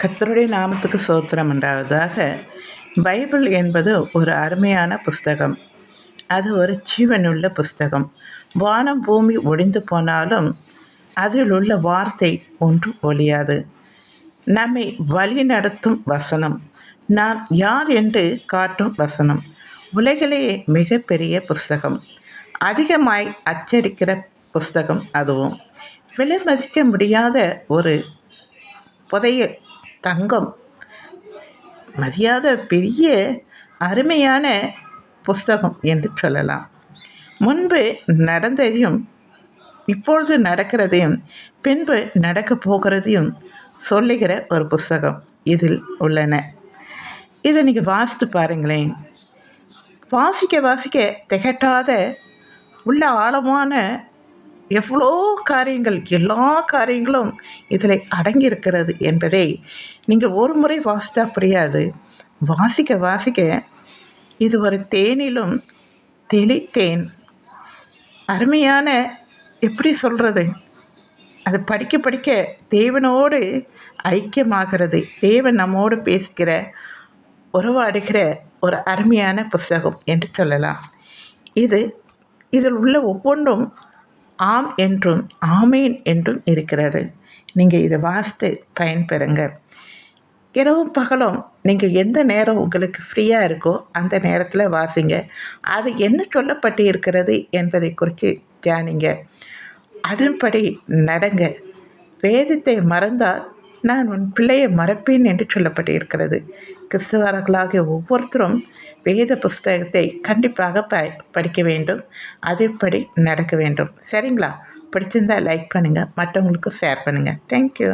கர்த்தருடைய நாமத்துக்கு ஸ்தோத்திரம் உண்டாவதாக. பைபிள் என்பது ஒரு அருமையான புஸ்தகம். அது ஒரு ஜீவனுள்ள புஸ்தகம். வானம் பூமி ஒழிந்து போனாலும் அதில் உள்ள வார்த்தை ஒன்றும் ஒழியாது. நம்மை வழி நடத்தும் வசனம், நாம் யார் என்று காட்டும் வசனம். உலகிலேயே மிகப்பெரிய புஸ்தகம், அதிகமாய் அச்சடிக்கிற புஸ்தகம். அதுவும் விலை மதிக்க முடியாத ஒரு புதையல், தங்கம் மதியாத பெரிய அருமையான புஸ்தகம் என்று சொல்லலாம். முன்பு நடந்ததையும் இப்பொழுது நடக்கிறதையும் பின்பு நடக்கப் போகிறதையும் சொல்லுகிற ஒரு புஸ்தகம் இதில் உள்ளன. இதை நீங்கள் வாசித்து பாருங்களேன். வாசிக்க வாசிக்க திகட்டாத உள்ள ஆழமான எவ்வளோ காரியங்கள், எல்லா காரியங்களும் இதில் அடங்கியிருக்கிறது என்பதை நீங்கள் ஒரு முறை வாசித்தா புரியாது. வாசிக்க வாசிக்க இது ஒரு தேனிலும் தெளித்தேன். அருமையான, எப்படி சொல்கிறது, அது படிக்க படிக்க தேவனோடு ஐக்கியமாகிறது. தேவன் நம்மோடு பேசுகிற, உறவாடுகிற ஒரு அருமையான புஸ்தகம் என்று சொல்லலாம். இதில் உள்ள ஒவ்வொன்றும் ஆம் என்றும் ஆமேன் என்றும் இருக்கிறது. நீங்கள் இதை வாசித்து பயன்பெறுங்க. இரவும் பகலும் நீங்கள் எந்த நேரம் உங்களுக்கு ஃப்ரீயாக இருக்கோ அந்த நேரத்தில் வாசிங்க. அது என்ன சொல்லப்பட்டு இருக்கிறது என்பதை குறித்து தியானிங்க. அதன்படி நடங்க. வேதத்தை மறந்தால் நான் உன் பிள்ளையை மறப்பேன் என்று சொல்லப்பட்டு இருக்கிறது. கிறிஸ்தவர்களாகிய ஒவ்வொருத்தரும் வேத புஸ்தகத்தை கண்டிப்பாக படிக்க வேண்டும். அதன்படி நடக்க வேண்டும். சரிங்களா? பிடிச்சிருந்தால் லைக் பண்ணுங்கள், மற்றவங்களுக்கும் ஷேர் பண்ணுங்கள். தேங்க்யூ.